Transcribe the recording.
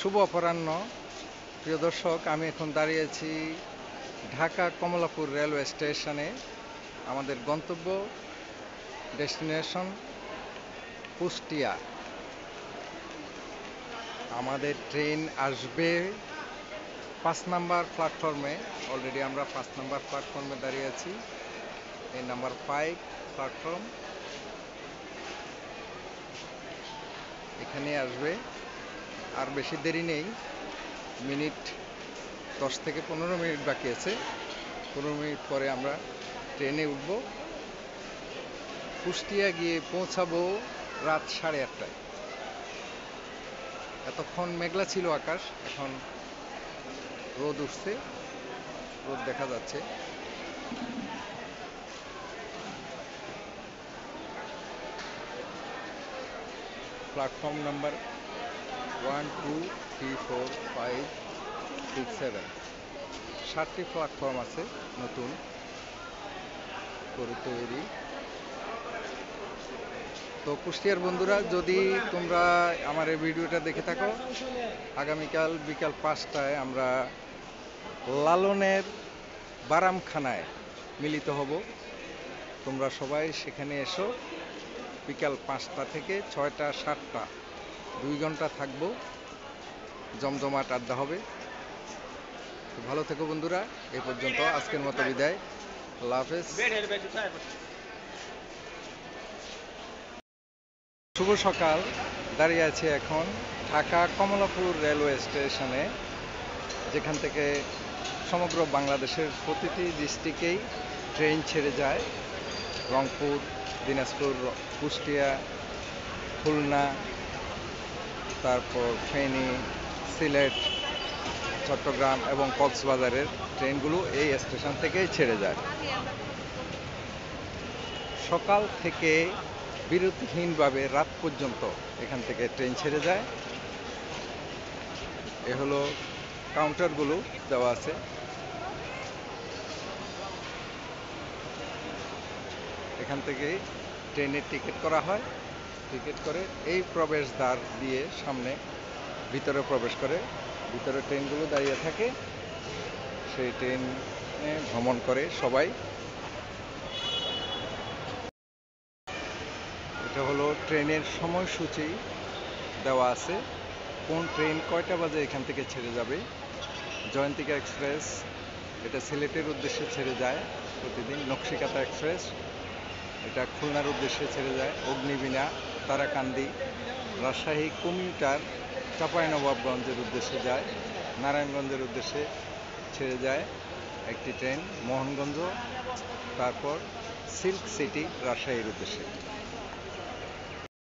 শুভ অপরাহ্ন প্রিয় দর্শক, আমি এখন দাঁড়িয়ে আছি ঢাকা কমলাপুর রেলওয়ে স্টেশনে। আমাদের গন্তব্য ডেস্টিনেশন কুষ্টিয়া। আমাদের ট্রেন আসবে 5 নাম্বার প্ল্যাটফর্মে। অলরেডি আমরা 5 নাম্বার প্ল্যাটফর্মে দাঁড়িয়ে আছি। এই নাম্বার 5 প্ল্যাটফর্ম, এখানে আসবে। আর বেশি দেরি নেই, মিনিট 10 থেকে 15 মিনিট বাকি আছে। 15 মিনিট পরে আমরা ট্রেনে উঠব। কুষ্টিয়া গিয়ে পৌঁছাবো রাত 8:30টায়। এতক্ষণ মেঘলা ছিল আকাশ, এখন রোদ উঠছে, রোদ দেখা যাচ্ছে। প্ল্যাটফর্ম নাম্বার 1, 2, 3, 4, 5, 6, 7, 7টি প্ল্যাটফর্ম আছে নতুন করে তৈরি। তো কুষ্টিয়ার বন্ধুরা, যদি তোমরা আমার এই ভিডিওটা দেখে থাকো, আগামীকাল বিকাল 5টায় আমরা লালনের বারামখানায় মিলিত হব। তোমরা সবাই সেখানে এসো। বিকাল 5টা থেকে 6টা 7টা 2 ঘন্টা থাকবো, জমজমাট আড্ডা হবে। তো ভালো থেকো বন্ধুরা, এই পর্যন্ত আজকের মতো বিদায়। আল্লাহ হাফেজ। শুভ সকাল, দাঁড়িয়ে আছি এখন ঢাকা কমলাপুর রেলওয়ে স্টেশনে, যেখান থেকে সমগ্র বাংলাদেশের প্রতিটি ডিস্ট্রিক্টেই ট্রেন ছেড়ে যায়। রংপুর, দিনাজপুর, কুষ্টিয়া, খুলনা, তারপর ফেনী, সিলেট, চট্টগ্রাম এবং কক্সবাজারের ট্রেনগুলো এই স্টেশন থেকেই ছেড়ে যায়। সকাল থেকে বিরতিহীনভাবে রাত পর্যন্ত এখান থেকে ট্রেন ছেড়ে যায়। এ হলো কাউন্টারগুলো দেওয়া আছে। এখান থেকে ট্রেনের টিকিট করা হয়। টিকিট করে এই প্রবেশদ্বার দিয়ে সামনে ভিতরে প্রবেশ করে। ভিতরে ট্রেনগুলো দাঁড়িয়ে থাকে, সেই ট্রেনে ভ্রমণ করে সবাই। এটা হলো ট্রেনের সময়সূচি দেওয়া আছে, কোন ট্রেন কয়টা বাজে এখান থেকে ছেড়ে যাবে। জয়ন্তিকা এক্সপ্রেস, এটা সিলেটের উদ্দেশ্যে ছেড়ে যায় প্রতিদিন। নকশিকাতা এক্সপ্রেস, এটা খুলনার উদ্দেশ্যে ছেড়ে যায়। অগ্নিবীণা, তারাকান্দি, রাজশাহী কমিউটার চাঁপাইনবাবগঞ্জের উদ্দেশ্যে যায়। নারায়ণগঞ্জের উদ্দেশ্যে ছেড়ে যায় একটি ট্রেন মোহনগঞ্জ, তারপর সিল্ক সিটি রাজশাহীর উদ্দেশ্যে।